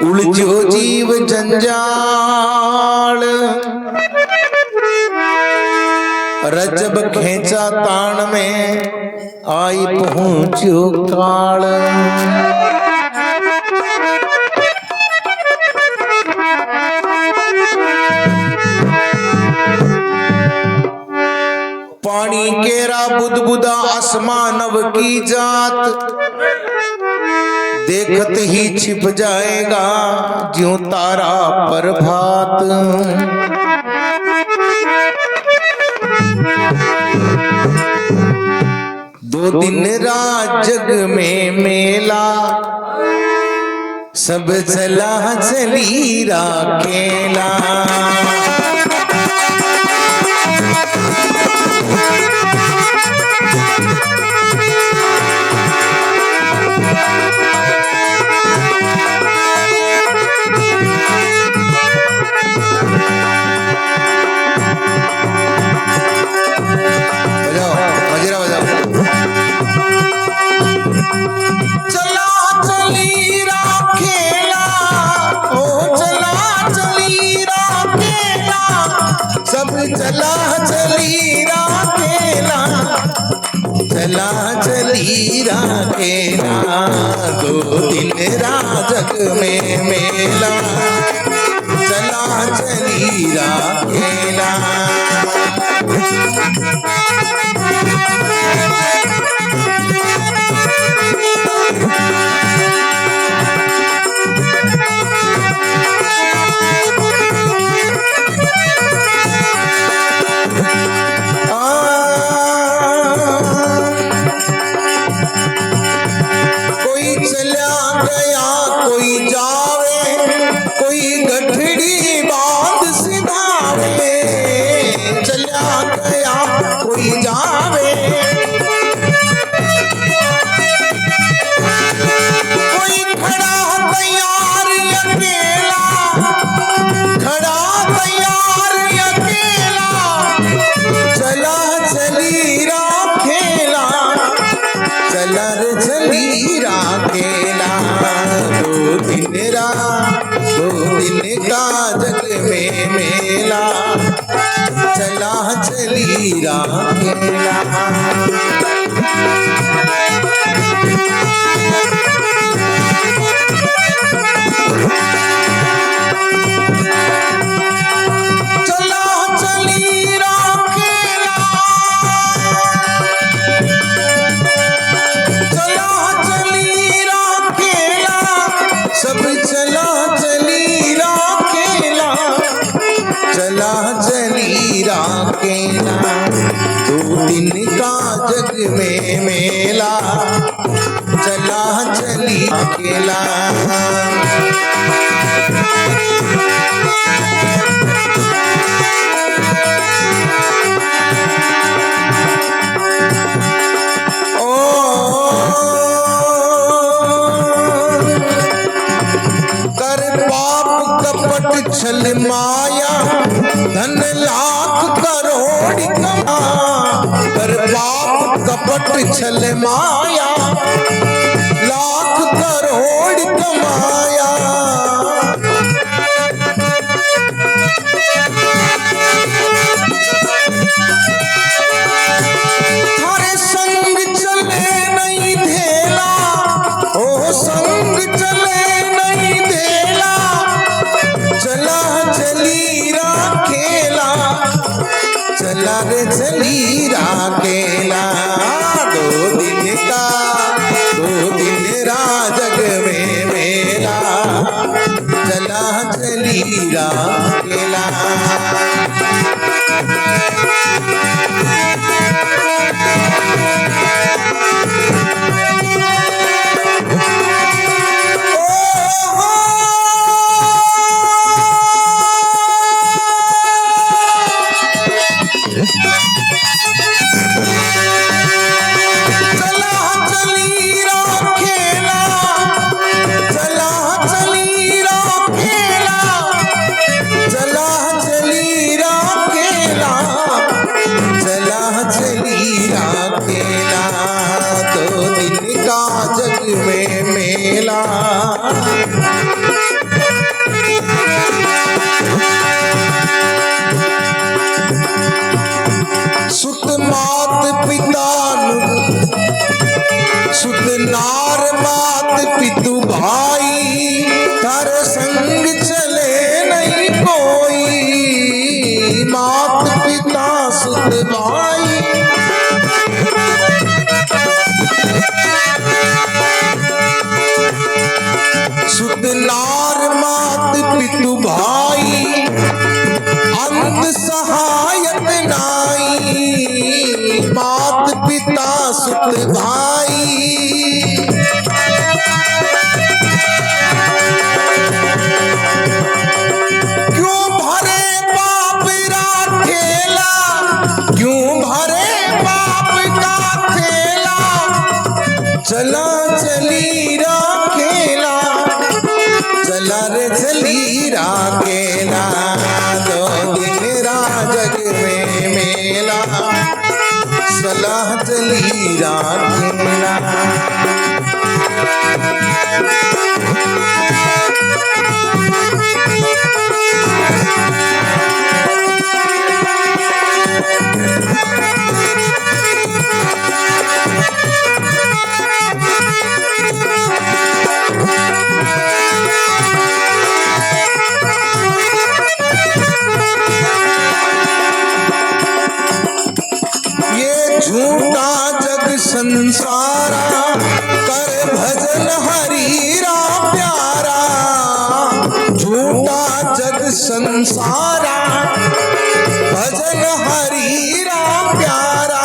उलझो जीव जंजाल, रजब खेचा ताण में आई पहुंचो काल। पानी केरा बुदबुदा आसमानव की जात, देखत ही छिप जाएगा ज्यों तारा प्रभात। दो दिन रात जग में मेला, सब चला चली राखेला। चला चली राखेला, चला चली राखेला। दो दिन रात जग में मेला, चला चली राखेला। चला चली राखेला। दो दिन का जग में मेला, चला चली अकेला। कर पाप कपट छल माया, धन लाख करोड़ कमा। कर पाप कपट छल माया, लाख करोड़ कमाया। थारे संग चले नहीं धेला, ओ संग चले नहीं धेला। चला चली राखेला, चला रे चली राखेला। दो दिन रात जग में मेला, चला चली राखेला। पिता सुत भाई। क्यों भरे पाप राखेला, क्यों भरे पाप का खेला, चला चली राखेला, चला रे चली राखेला। दो दिन राजग में मेला, सलाह चली राखेला। झूठा जग संसारा, कर भजन हरीरा प्यारा। झूठा जग संसारा, भजन हरीरा प्यारा।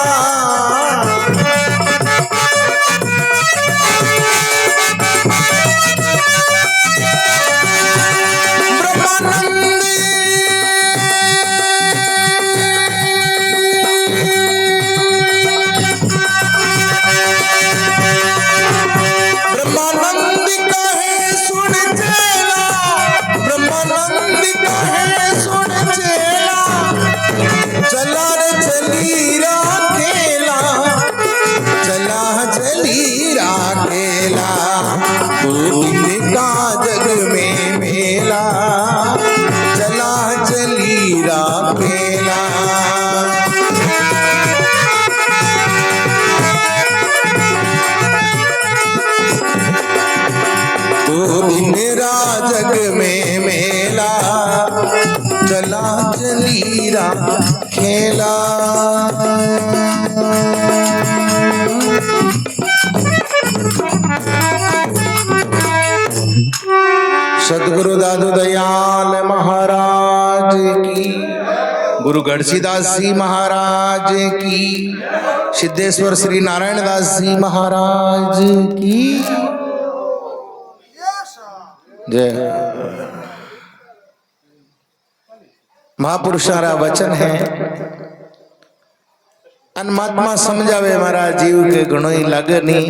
चला रे चली राखेला, चला चली राखेला। दो दिन का जग में मेला, चला चली राखेला। दो दिन राजग में मेला, चला चली राखेला। सदगुरु दादू दयाल महाराज की, गुरु गढ़सीदास जी महाराज की, सिद्धेश्वर श्री नारायण दास जी महाराज की जय। महापुरुषारा वचन है, अनमात्मा समझावे मारा जीव के गुणों ही लगे नहीं।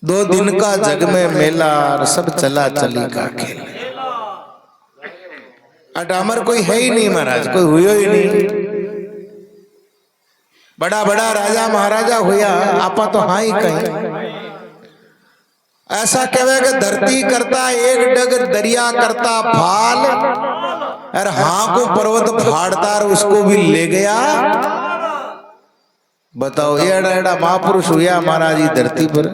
दो दिन का जग में मेला, और सब चला चली का खेल। अटामर कोई है ही नहीं महाराज, कोई हुआ ही नहीं। बड़ा बड़ा राजा महाराजा हुआ, आपा तो हाँ ही कहीं। ऐसा कहे कि धरती करता एक डग, दरिया करता फाल, और हाँ को पर्वत फाड़ता उसको भी ले गया। बताओ एड़ा एड़ा महापुरुष हुआ महाराज जी धरती पर।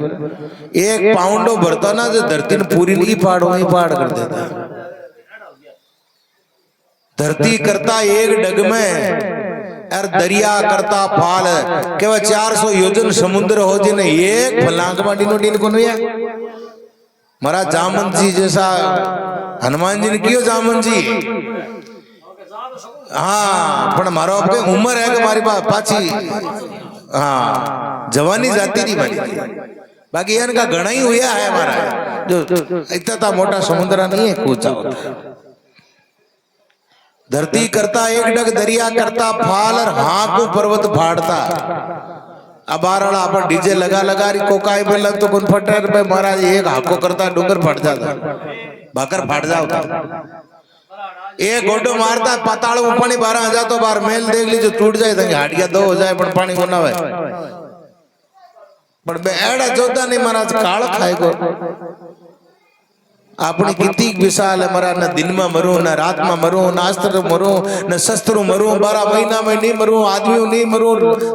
एक पाउंडो भरता ना जो धरती ने पूरी नहीं फाड़, वही फाड़ कर देता। धरती करता एक डग में, और दरिया करता फाल। केवल 400 योजन समुद्र हो जिन्हें एक फलांग माटी नो डीन को नहीं। महाराज जामन जी जैसा हनुमान जी ने कियो, जामन जी हाँ, पण मारो आपके उम्र है कि मारी पाची हाँ जवानी जाती नहीं मारी। बाकी इनका घना ही हुआ है हमारा, जो इतना मोटा समुद्र नहीं है कूचा होता। धरती करता एक डग, दरिया करता फाल, और हाँ को पर्वत फाड़ता। अब आरड़ा अपन डीजे लगा लगा रही कोकाई पे लग तो कौन फट रहे महाराज। एक हाको करता डूंगर फट जाता, भाकर फाट जाता। एक गोडो मारता पाताल में पानी 12,000 तो बार मेल देख लीजिए टूट जाए, तो हाटिया 2 हो जाए, पर पानी को ना है। पर एड़ा जोता नहीं महाराज, काल खाएगो। अपनी कितनी विशाल है मरा, न दिन में मरू, न रात में मरू, न अस्त्र मरू, न शस्त्र मरू, 12 महीना में नहीं मरू, आदमी नहीं मरू,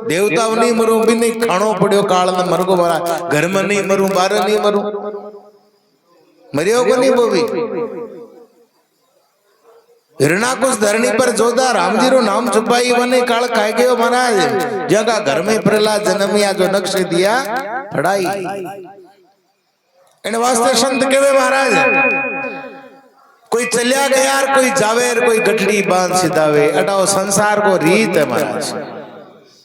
देवता नहीं मरू, भी नहीं खानो पड़ो काल न मरगो मारा। घर में नहीं मरू, बाहर नहीं मरू, मरियो को नहीं वो भी। हिरणाकुश धरणी पर जोधा राम जी रो नाम छुपाई बने काल खाए गयो महाराज। जगह घर में प्रहलाद जन्मिया, जो नक्श दिया पढ़ाई। इन वास्ते संत केवे महाराज, कोई चलिया गया, कोई जावे, कोई गठड़ी बांध सिधावे। अटाओ संसार को रीत है महाराज।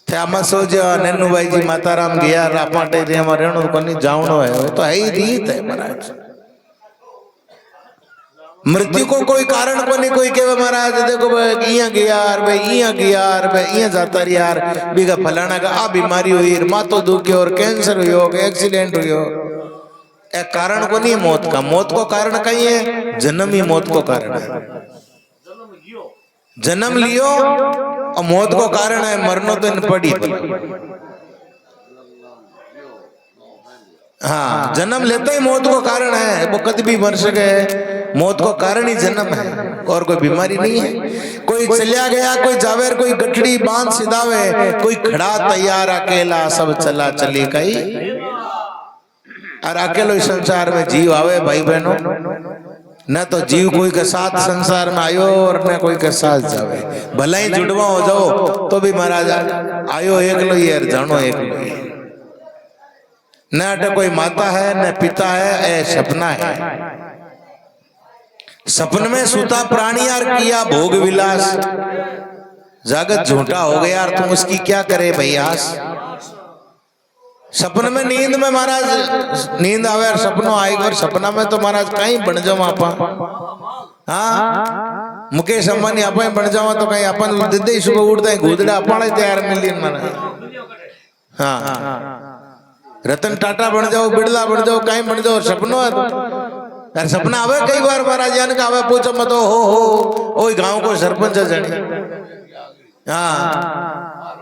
थे आमा सोचो नन्नू भाई जी माताराम गया रापाटे रे हमारे रेणु कोनी जावणो है वो तो है ही रीत है महाराज। मृत्यु को कोई कारण को नहीं कोई कहे महाराज देखो भाई इया गया भाई इया गया भाई इया जाता रे यार बीगा फलाना का आ बीमारी हुई मातो दुखे और कैंसर हुई एक्सीडेंट हुई एक कारण को नहीं मौत का। मौत को कारण कहीं है जन्म ही मौत को कारण है। जन्म लियो और मौत को कारण है मरनो तो इन पड़ी। हाँ जन्म लेते ही मौत को कारण है वो कभी भी मर सके मौत को कारण ही जन्म है और कोई बीमारी नहीं है। कोई चलिया गया कोई जावेर कोई गठड़ी बांध सिधावे कोई खड़ा तैयार अकेला सब चला चली कई और अकेलो इस संसार में जीव आवे भाई बहनों न तो जीव कोई के साथ संसार में आयो और न कोई के साथ जावे भला ही जुड़वा हो जाओ तो भी महाराज आयो एक लो यार जानो एक लो न अटे कोई माता है न पिता है ए सपना है। सपन में सुता प्राणी यार किया भोग विलास जागत झूठा हो गया यार तुम उसकी क्या करे भैयास। सपन में नींद में महाराज नींद आवे और सपनों आएगा और सपना में तो महाराज कहीं बन जाओ आपा। हाँ मुकेश अंबानी आप बन जाओ तो कहीं अपन दीदी ही सुबह उठते हैं घूदड़ा अपना तैयार मिली महाराज। हाँ रतन टाटा बन जाओ बिरला बन जाओ कहीं बन जाओ सपनों यार सपना आवे कई बार महाराज यान का आवे पूछो मत हो ओ गांव को सरपंच जने। हाँ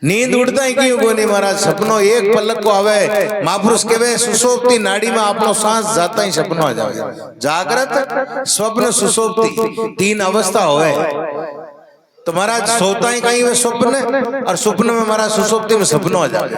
नींद उड़ता ही क्यों को नहीं महाराज सपनों एक पलक को आवे महापुरुष के वे सुसोप्ति नाड़ी में आपनो सांस जाता ही सपनों आ जावे। जागृत स्वप्न सुसोप्ति तीन अवस्था होवे तो महाराज सोता ही कहीं वे स्वप्न और स्वप्न में महाराज सुसोप्ति में सपनों आ जावे।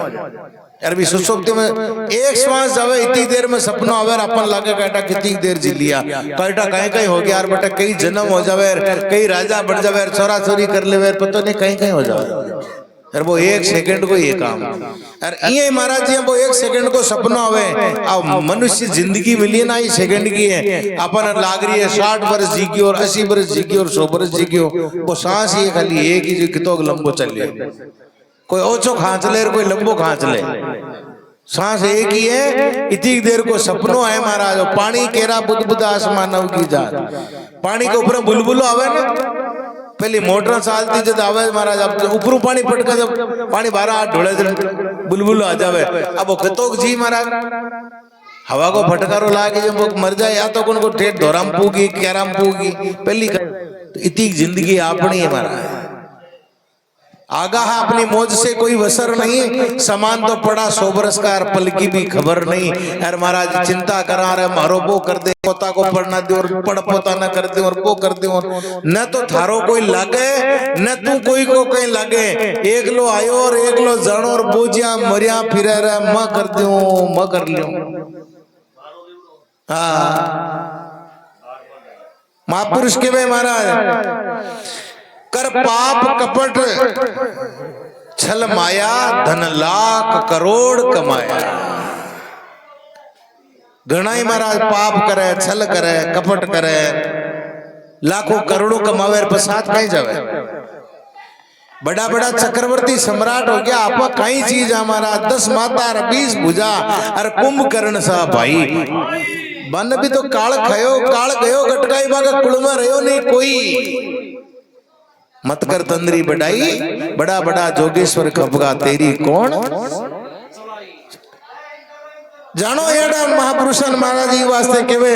यार भी सुसुप्ति में एक श्वास जावे इतनी देर में सपनों आवे अपन लागे कहता कितनी देर जी लिया कहता कहीं कहीं हो गया यार बेटा कई जन्म हो जावे कई राजा बन जावे छोरा छोरी कर ले पता नहीं कहीं कहीं हो जावे यार वो एक सेकंड को ये काम यार ये महाराज जी वो एक सेकंड को सपना आवे अब मनुष्य जिंदगी मिली है ना ये सेकंड की है अपन लाग रही है 60 वर्ष जी की और 80 वर्ष जी की और 100 वर्ष जी की वो सांस ये खाली एक ही कितो लंबो चल रही कोई ओछो खांच ले कोई लंबो खांच ले सांस एक ही है। इतनी देर को सपनों है महाराज पानी केरा बुध बुध आसमान की जात पानी के ऊपर बुलबुलो आवे ना पहली मोटर चालती जब आवे महाराज अब ऊपर पानी पटका जब पानी बारह हाथ ढोले बुलबुलो आ जावे अब वो खतोक जी महाराज हवा को फटकारो लागे जब वो मर जाए या तो उनको ठेठ धोराम पूगी कैराम पूगी पहली तो इतनी जिंदगी अपनी है महाराज आगाह अपनी मौज से कोई वसर नहीं समान तो पड़ा 100 बरस का पल की भी खबर नहीं। यार महाराज चिंता करा रहे मारो वो कर दे पोता को पढ़ना दे और पढ़ पोता न कर दे और वो कर दे और न तो थारो कोई लागे न तू कोई को कहीं लागे एक लो आयो और एक लो जानो और बोझिया मरिया फिरे रहे म कर दू म कर लियो। हाँ महापुरुष के वे महाराज कर पाप कपट छल माया धन लाख करोड़ कमाया। घना ही महाराज पाप करे छल करे कपट करे लाखों करोड़ों कमावे प्रसाद कहीं जावे। बड़ा बड़ा चक्रवर्ती सम्राट हो गया आप कई चीज हमारा 10 माता 20 भुजा और कुंभकर्ण सा भाई बन भी तो काल खयो काल गयो गटकाई बागा कुल में रहो नहीं कोई मत कर तंद्री बढ़ाई बड़ा बड़ा जोगेश्वर खपगा तेरी कौन जानो एड़ा महापुरुषन महाराज जी वास्ते केवे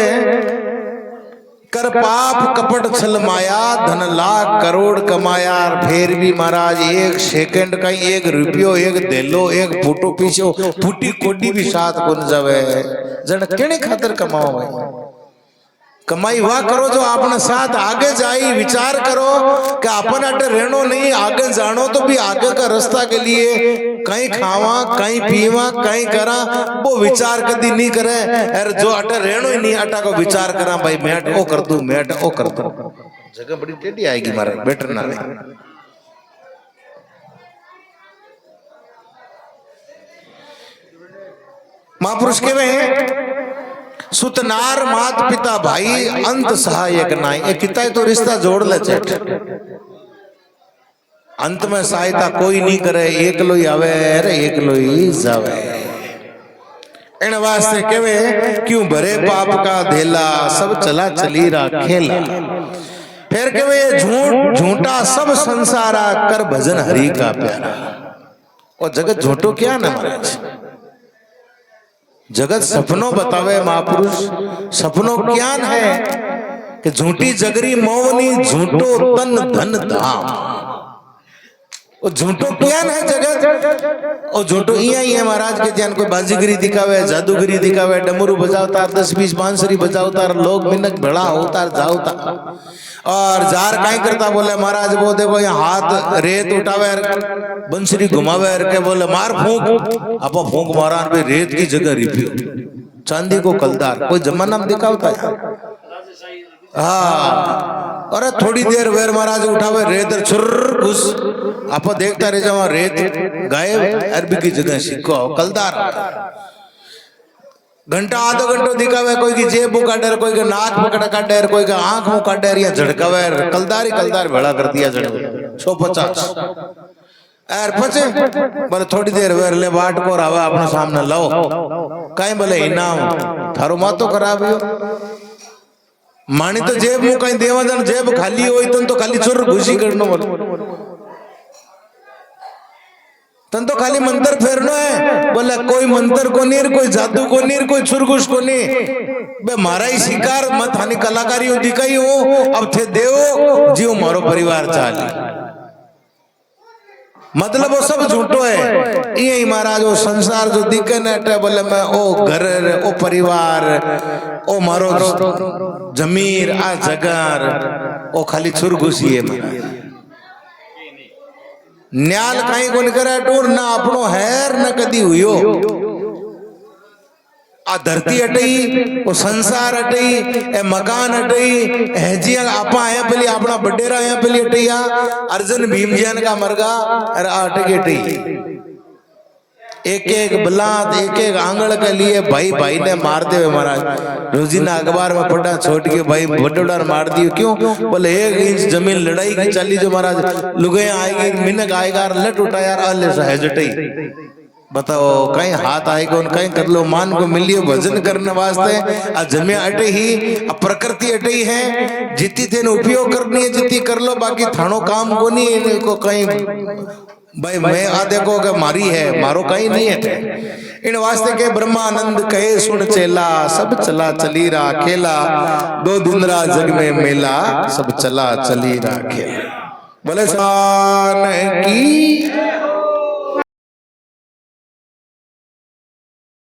कर पाप कपट छल माया धन लाख करोड़ कमाया फिर भी महाराज एक सेकंड का एक रुपयो एक देलो एक फोटो पीछो फूटी कोडी भी साथ बन जावे जन केने खातर कमाओ भाई कमाई वाह करो जो आपने साथ आगे जाई विचार करो कि अपन अटे रहनो नहीं आगे जानो तो भी आगे का रास्ता के लिए कहीं खावा कहीं पीवा कहीं करा वो विचार कभी नहीं करे यार जो अटे रहनो ही नहीं अटा को विचार करा भाई मैं ओ कर दूं मैं ओ कर दूं जगह बड़ी टेढ़ी आएगी महाराज बेटर ना ले। महापुरुष के वे सुतनार मात पिता भाई अंत सहायक नाई एक किताई तो रिश्ता जोड़ ले चेट अंत में सहायता कोई नहीं करे, एकलो ही आवे रे एकलो ही जावे। इन वास्ते केवे क्यों भरे पाप का धेला, सब चला चली रा खेला। फिर केवे झूठ झूठा सब संसारा, कर भजन हरि का प्यारा। और जगत झूठो क्या ना महाराज, जगत सपनों बतावे महापुरुष, सपनों ज्ञान है कि झूठी जगरी मोवनी, झूठो तन धन धाम। वो झूठो ज्ञान है जगत, और झूठो इया ही है महाराज के ज्ञान। कोई बाजीगरी दिखावे, जादूगरी दिखावे, डमरू बजावता, 10-20 बांसुरी बजावता, लोग मिनक भड़ा होता जावता। और जार काई करता बोले महाराज वो देखो यहाँ हाथ रेत उठावे, बंसुरी घुमावे के बोले मार फूंक, आप फूंक मारा पे रेत की जगह रिपियो चांदी को कलदार। कोई जमाना में दिखावता है। हाँ, अरे थोड़ी देर वेर महाराज उठावे रेत छुर घुस, आप देखता रह जाओ रेत गायब, अरबी की जगह सिक्को कलदार। घंटा आधो घंटो दिखावे, कोई की जेब मुंह काटे, कोई का नाक पकड़ काटे, कोई का आंख मुंह काटे, या झड़कावे, कलदारी कलदार भेड़ा कर दिया जड़ 150 यार पचे बोले थोड़ी देर वेर ले बाट को रावा अपने सामने लाओ, कहीं बोले इनाम थारो मातो खराब हो मानी तो जेब मुंह कहीं देवा जन जेब खाली होई तो खाली चुर घुसी करनो बोले, तन तो खाली मंत्र फेरनो है। बोला कोई मंत्र को नहीं, कोई जादू को नहीं, कोई छुरघुस को नहीं, बे मारा ही शिकार मत हानि कलाकारी हो दिखाई हो, अब थे देव जीव मारो परिवार चाली। मतलब वो सब झूठो है। यही महाराज वो संसार जो दिखे न बोले मैं ओ घर ओ परिवार ओ मारो जमीर आ जगार ओ खाली छुरघुसी है महाराज। न्याल कहीं को करे टूर ना अपनो हैर न कदी हुयो। आ धरती अटई वो संसार अटई ए मकान अटई हैजिया आपा आया पहले अपना बडेरा आया पहले अटैया अर्जुन भीमजियान का मरगा अरे अटके अटई एक एक बलात एक एक आंगड़ के लिए भाई भाई ने मार दे महाराज। रोजीना अखबार में पढ़ा छोट के भाई बटोड़ा मार दियो क्यों बोले 1 इंच जमीन लड़ाई की चली जो महाराज लुगे आएगी मिनक आएगा लट उठा यार अल्ले सहजटई बताओ कहीं हाथ आएगा उन कहीं कर लो मान को मिलियो भजन करने वास्ते आ जमे अटे ही प्रकृति अटे ही है जितनी तेन उपयोग करनी है जितनी कर लो बाकी थानो काम को नहीं इनको कहीं भाई मैं आ देखो कि मारी है मारो कहीं नहीं है। इन वास्ते के ब्रह्मानंद कहे सुन चेला सब चला चली रा खेला 2 दिन रा जग में मेला सब चला चली रा खेला। बोले सान की